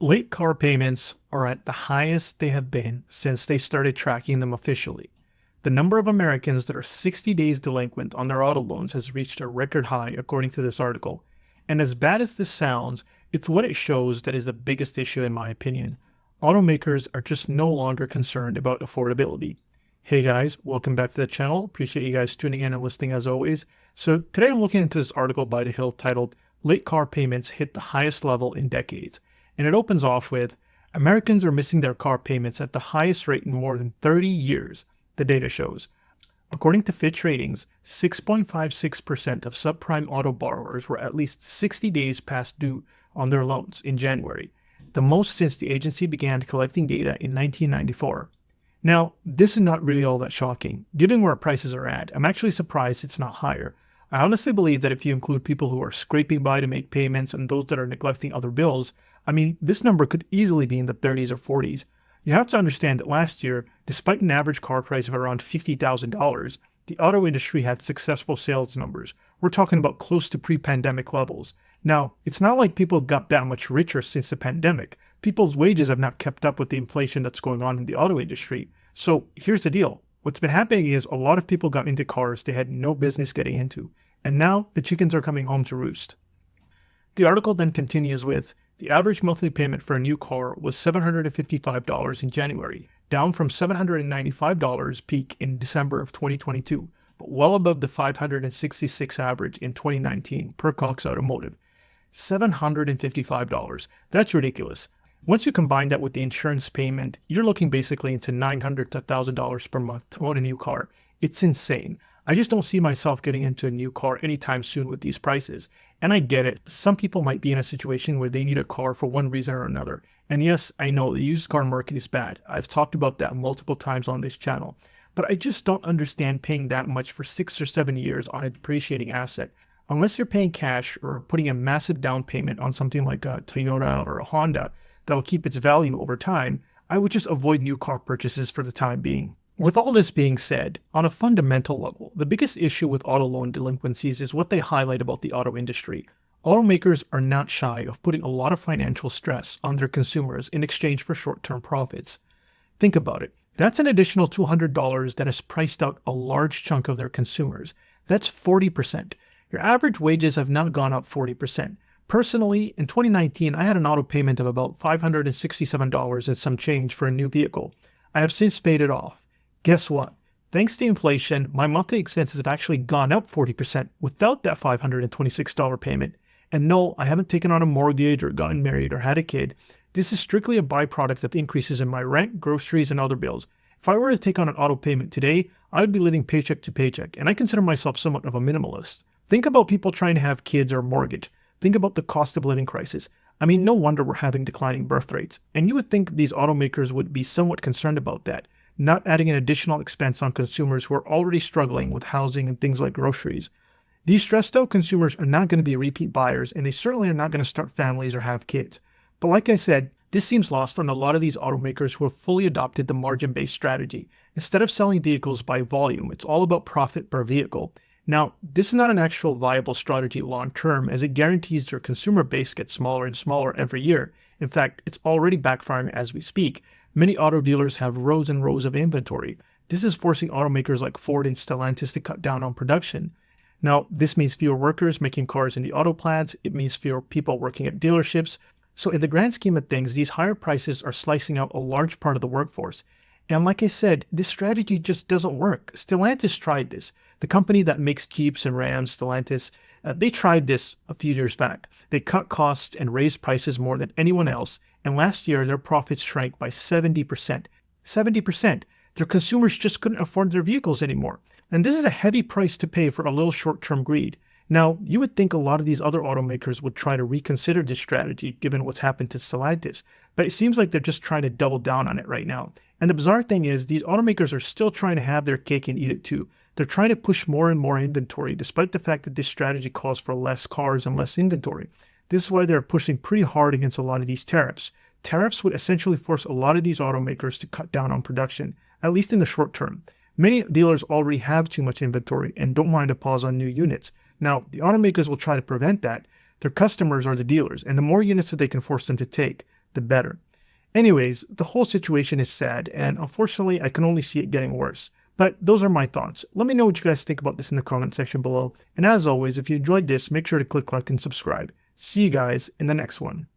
Late car payments are at the highest they have been since they started tracking them officially. The number of Americans that are 60 days delinquent on their auto loans has reached a record high, according to this article. And as bad as this sounds, it's what it shows that is the biggest issue, in my opinion. Automakers are just no longer concerned about affordability. Hey guys, welcome back to the channel. Appreciate you guys tuning in and listening as always. So today I'm looking into this article by The Hill titled Late Car Payments Hit the Highest Level in Decades. And it opens off with, Americans are missing their car payments at the highest rate in more than 30 years, the data shows. According to Fitch Ratings, 6.56% of subprime auto borrowers were at least 60 days past due on their loans in January, the most since the agency began collecting data in 1994. Now, this is not really all that shocking. Given where prices are at, I'm actually surprised it's not higher. I honestly believe that if you include people who are scraping by to make payments and those that are neglecting other bills, this number could easily be in the 30s or 40s. You have to understand that last year, despite an average car price of around $50,000, the auto industry had successful sales numbers. We're talking about close to pre-pandemic levels. Now, it's not like people got that much richer since the pandemic. People's wages have not kept up with the inflation that's going on in the auto industry. So here's the deal. What's been happening is a lot of people got into cars they had no business getting into. And now the chickens are coming home to roost. The article then continues with, the average monthly payment for a new car was $755 in January, down from $795 peak in December of 2022, but well above the $566 average in 2019 per Cox Automotive. $755. That's ridiculous. Once you combine that with the insurance payment, you're looking basically into $900 to $1,000 per month to own a new car. It's insane. I just don't see myself getting into a new car anytime soon with these prices. And I get it. Some people might be in a situation where they need a car for one reason or another. And yes, I know the used car market is bad. I've talked about that multiple times on this channel. But I just don't understand paying that much for 6 or 7 years on a depreciating asset. Unless you're paying cash or putting a massive down payment on something like a Toyota or a Honda that'll keep its value over time, I would just avoid new car purchases for the time being. With all this being said, on a fundamental level, the biggest issue with auto loan delinquencies is what they highlight about the auto industry. Automakers are not shy of putting a lot of financial stress on their consumers in exchange for short-term profits. Think about it. That's an additional $200 that has priced out a large chunk of their consumers. That's 40%. Your average wages have not gone up 40%. Personally, in 2019, I had an auto payment of about $567 and some change for a new vehicle. I have since paid it off. Guess what? Thanks to inflation, my monthly expenses have actually gone up 40% without that $526 payment. And no, I haven't taken on a mortgage or gotten married or had a kid. This is strictly a byproduct of increases in my rent, groceries, and other bills. If I were to take on an auto payment today, I would be living paycheck to paycheck, and I consider myself somewhat of a minimalist. Think about people trying to have kids or mortgage. Think about the cost of living crisis. No wonder we're having declining birth rates. And you would think these automakers would be somewhat concerned about that, not adding an additional expense on consumers who are already struggling with housing and things like groceries. These stressed out consumers are not going to be repeat buyers, and they certainly are not going to start families or have kids. But like I said, this seems lost on a lot of these automakers who have fully adopted the margin-based strategy. Instead of selling vehicles by volume, it's all about profit per vehicle. Now, this is not an actual viable strategy long-term, as it guarantees their consumer base gets smaller and smaller every year. In fact, it's already backfiring as we speak. Many auto dealers have rows and rows of inventory. This is forcing automakers like Ford and Stellantis to cut down on production. Now, this means fewer workers making cars in the auto plants. It means fewer people working at dealerships. So in the grand scheme of things, these higher prices are slicing out a large part of the workforce. And like I said, this strategy just doesn't work. Stellantis tried this. The company that makes Jeeps and Rams, Stellantis, they tried this a few years back. They cut costs and raised prices more than anyone else. And last year, their profits shrank by 70%. 70%. Their consumers just couldn't afford their vehicles anymore. And this is a heavy price to pay for a little short-term greed. Now, you would think a lot of these other automakers would try to reconsider this strategy given what's happened to Stellantis, but it seems like they're just trying to double down on it right now. And the bizarre thing is, these automakers are still trying to have their cake and eat it too. They're trying to push more and more inventory, despite the fact that this strategy calls for less cars and less inventory. This is why they're pushing pretty hard against a lot of these tariffs. Tariffs would essentially force a lot of these automakers to cut down on production, at least in the short term. Many dealers already have too much inventory and don't mind a pause on new units. Now, the automakers will try to prevent that. Their customers are the dealers, and the more units that they can force them to take, the better. Anyways, the whole situation is sad, and unfortunately, I can only see it getting worse. But those are my thoughts. Let me know what you guys think about this in the comment section below. And as always, if you enjoyed this, make sure to click like and subscribe. See you guys in the next one.